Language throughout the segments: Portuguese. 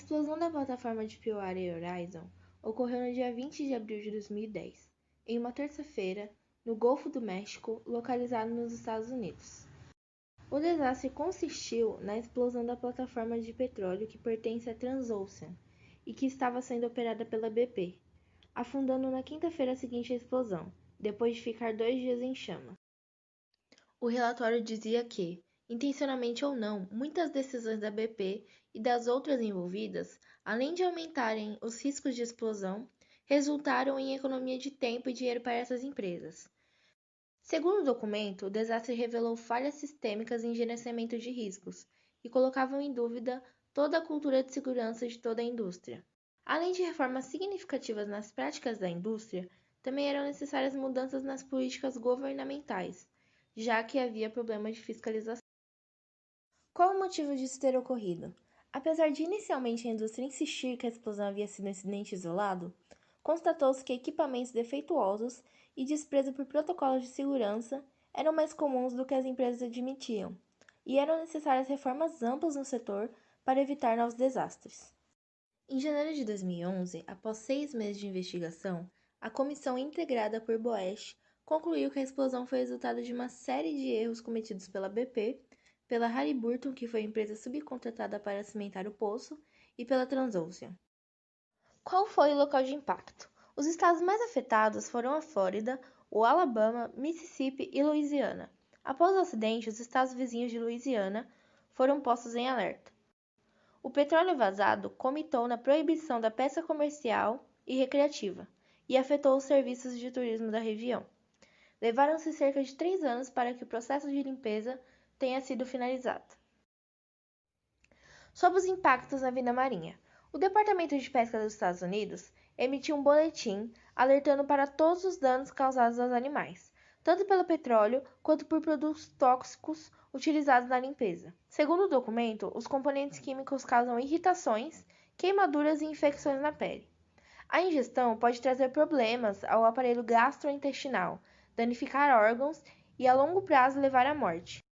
explosão da plataforma de Deepwater Horizon ocorreu no dia 20 de abril de 2010, em uma terça-feira, no Golfo do México, localizado nos Estados Unidos. O desastre consistiu na explosão da plataforma de petróleo que pertence à Transocean e que estava sendo operada pela BP, afundando na quinta-feira seguinte à explosão, depois de ficar 2 dias em chamas. O relatório dizia que, intencionalmente ou não, muitas decisões da BP e das outras envolvidas, além de aumentarem os riscos de explosão, resultaram em economia de tempo e dinheiro para essas empresas. Segundo o documento, o desastre revelou falhas sistêmicas em gerenciamento de riscos e colocavam em dúvida toda a cultura de segurança de toda a indústria. Além de reformas significativas nas práticas da indústria, também eram necessárias mudanças nas políticas governamentais, já que havia problemas de fiscalização. Qual o motivo disso ter ocorrido? Apesar de inicialmente a indústria insistir que a explosão havia sido um incidente isolado, constatou-se que equipamentos defeituosos e desprezo por protocolos de segurança eram mais comuns do que as empresas admitiam, e eram necessárias reformas amplas no setor para evitar novos desastres. Em janeiro de 2011, após 6 meses de investigação, a comissão integrada por Boesch concluiu que a explosão foi resultado de uma série de erros cometidos pela BP, pela Halliburton, que foi a empresa subcontratada para cimentar o poço, e pela Transocean. Qual foi o local de impacto? Os estados mais afetados foram a Flórida, o Alabama, Mississippi e Louisiana. Após o acidente, os estados vizinhos de Louisiana foram postos em alerta. O petróleo vazado comitou na proibição da pesca comercial e recreativa e afetou os serviços de turismo da região. Levaram-se cerca de 3 anos para que o processo de limpeza tenha sido finalizado. Sobre os impactos na vida marinha. O Departamento de Pesca dos Estados Unidos emitiu um boletim alertando para todos os danos causados aos animais, tanto pelo petróleo quanto por produtos tóxicos utilizados na limpeza. Segundo o documento, os componentes químicos causam irritações, queimaduras e infecções na pele. A ingestão pode trazer problemas ao aparelho gastrointestinal, danificar órgãos e, a longo prazo, levar à morte.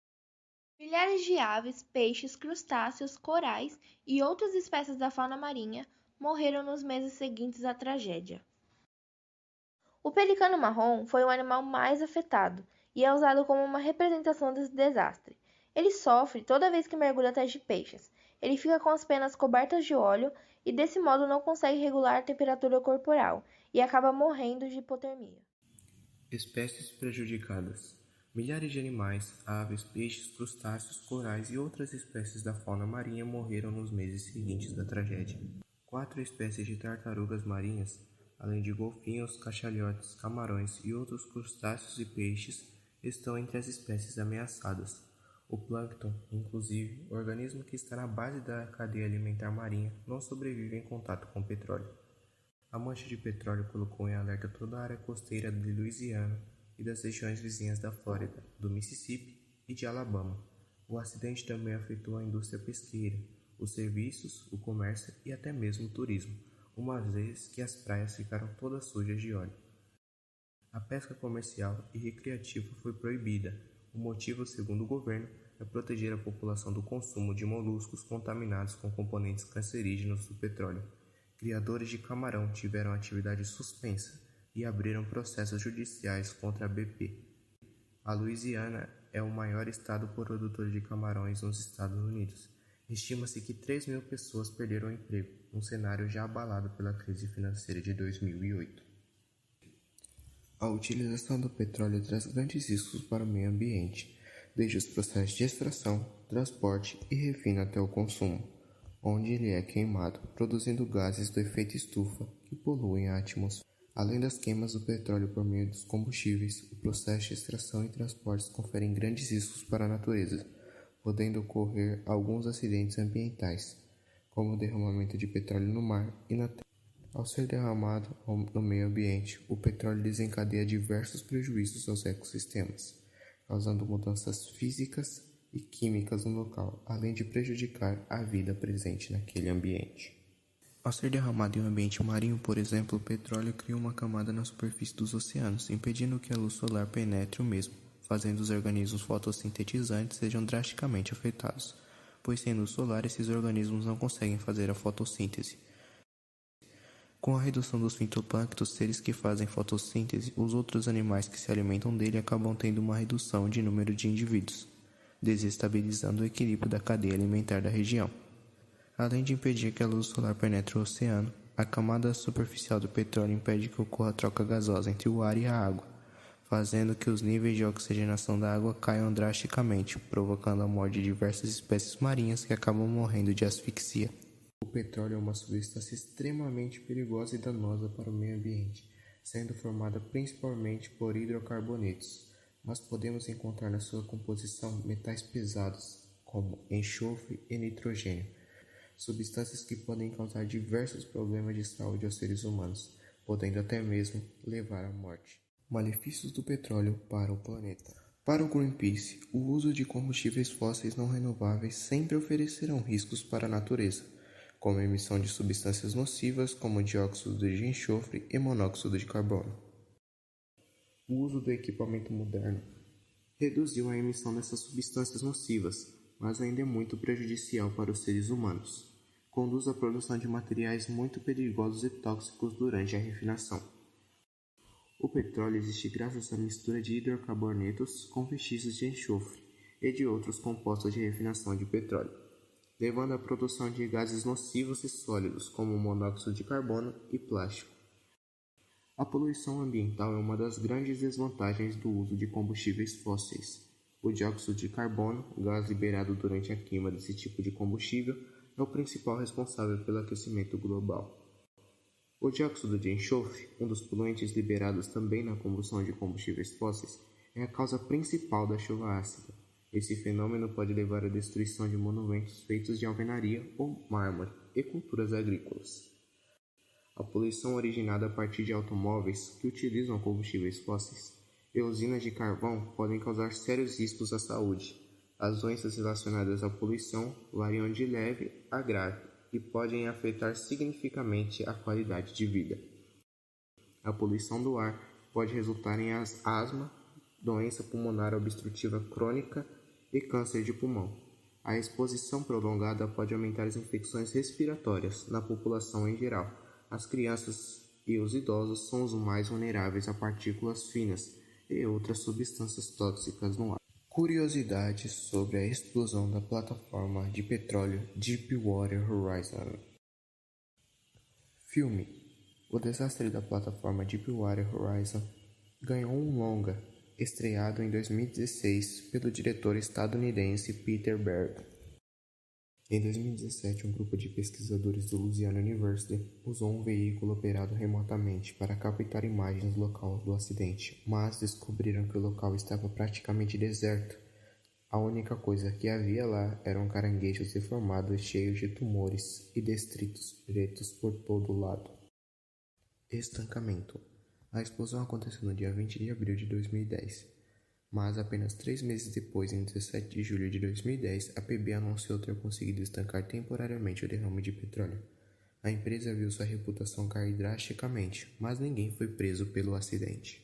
Milhares de aves, peixes, crustáceos, corais e outras espécies da fauna marinha morreram nos meses seguintes à tragédia. O pelicano marrom foi o animal mais afetado e é usado como uma representação desse desastre. Ele sofre toda vez que mergulha atrás de peixes. Ele fica com as penas cobertas de óleo e desse modo não consegue regular a temperatura corporal e acaba morrendo de hipotermia. Espécies prejudicadas. Milhares de animais, aves, peixes, crustáceos, corais e outras espécies da fauna marinha morreram nos meses seguintes da tragédia. 4 espécies de tartarugas marinhas, além de golfinhos, cachalhotes, camarões e outros crustáceos e peixes, estão entre as espécies ameaçadas. O plâncton, inclusive, organismo que está na base da cadeia alimentar marinha, não sobrevive em contato com petróleo. A mancha de petróleo colocou em alerta toda a área costeira de Louisiana e das regiões vizinhas da Flórida, do Mississippi e de Alabama. O acidente também afetou a indústria pesqueira, os serviços, o comércio e até mesmo o turismo, uma vez que as praias ficaram todas sujas de óleo. A pesca comercial e recreativa foi proibida. O motivo, segundo o governo, é proteger a população do consumo de moluscos contaminados com componentes cancerígenos do petróleo. Criadores de camarão tiveram atividade suspensa e abriram processos judiciais contra a BP. A Louisiana é o maior estado produtor de camarões nos Estados Unidos. Estima-se que 3 mil pessoas perderam o emprego, um cenário já abalado pela crise financeira de 2008. A utilização do petróleo traz grandes riscos para o meio ambiente, desde os processos de extração, transporte e refino até o consumo, onde ele é queimado, produzindo gases do efeito estufa que poluem a atmosfera. Além das queimas do petróleo por meio dos combustíveis, o processo de extração e transportes conferem grandes riscos para a natureza, podendo ocorrer alguns acidentes ambientais, como o derramamento de petróleo no mar e na terra. Ao ser derramado no meio ambiente, o petróleo desencadeia diversos prejuízos aos ecossistemas, causando mudanças físicas e químicas no local, além de prejudicar a vida presente naquele ambiente. Ao ser derramado em um ambiente marinho, por exemplo, o petróleo cria uma camada na superfície dos oceanos, impedindo que a luz solar penetre o mesmo, fazendo os organismos fotossintetizantes sejam drasticamente afetados. pois sendo solar esses organismos não conseguem fazer a fotossíntese. Com a redução dos fitoplânctons, seres que fazem fotossíntese, os outros animais que se alimentam dele acabam tendo uma redução de número de indivíduos, desestabilizando o equilíbrio da cadeia alimentar da região. Além de impedir que a luz solar penetre o oceano, a camada superficial do petróleo impede que ocorra a troca gasosa entre o ar e a água, fazendo que os níveis de oxigenação da água caiam drasticamente, provocando a morte de diversas espécies marinhas que acabam morrendo de asfixia. O petróleo é uma substância extremamente perigosa e danosa para o meio ambiente, sendo formada principalmente por hidrocarbonetos, mas podemos encontrar na sua composição metais pesados, como enxofre e nitrogênio, substâncias que podem causar diversos problemas de saúde aos seres humanos, podendo até mesmo levar à morte. Malefícios do petróleo para o planeta. Para o Greenpeace, o uso de combustíveis fósseis não renováveis sempre oferecerão riscos para a natureza, como a emissão de substâncias nocivas como dióxido de enxofre e monóxido de carbono. O uso do equipamento moderno reduziu a emissão dessas substâncias nocivas, mas ainda é muito prejudicial para os seres humanos. Conduz à produção de materiais muito perigosos e tóxicos durante a refinação. O petróleo existe graças à mistura de hidrocarbonetos com vestígios de enxofre e de outros compostos de refinação de petróleo, levando à produção de gases nocivos e sólidos como monóxido de carbono e plástico. A poluição ambiental é uma das grandes desvantagens do uso de combustíveis fósseis. O dióxido de carbono, gás liberado durante a queima desse tipo de combustível, é o principal responsável pelo aquecimento global. O dióxido de enxofre, um dos poluentes liberados também na combustão de combustíveis fósseis, é a causa principal da chuva ácida. Esse fenômeno pode levar à destruição de monumentos feitos de alvenaria ou mármore e culturas agrícolas. A poluição originada a partir de automóveis que utilizam combustíveis fósseis e usinas de carvão podem causar sérios riscos à saúde. As doenças relacionadas à poluição variam de leve a grave e podem afetar significativamente a qualidade de vida. A poluição do ar pode resultar em asma, doença pulmonar obstrutiva crônica e câncer de pulmão. A exposição prolongada pode aumentar as infecções respiratórias na população em geral. As crianças e os idosos são os mais vulneráveis a partículas finas e outras substâncias tóxicas no ar. Curiosidades sobre a explosão da plataforma de petróleo Deepwater Horizon. Filme: O desastre da plataforma Deepwater Horizon ganhou um longa, estreado em 2016 pelo diretor estadunidense Peter Berg. Em 2017, um grupo de pesquisadores do Louisiana University usou um veículo operado remotamente para captar imagens do local do acidente, mas descobriram que o local estava praticamente deserto. A única coisa que havia lá eram caranguejos deformados cheios de tumores e detritos pretos por todo lado. Estancamento. A explosão aconteceu no dia 20 de abril de 2010. Mas apenas 3 meses depois, em 17 de julho de 2010, a PB anunciou ter conseguido estancar temporariamente o derrame de petróleo. A empresa viu sua reputação cair drasticamente, mas ninguém foi preso pelo acidente.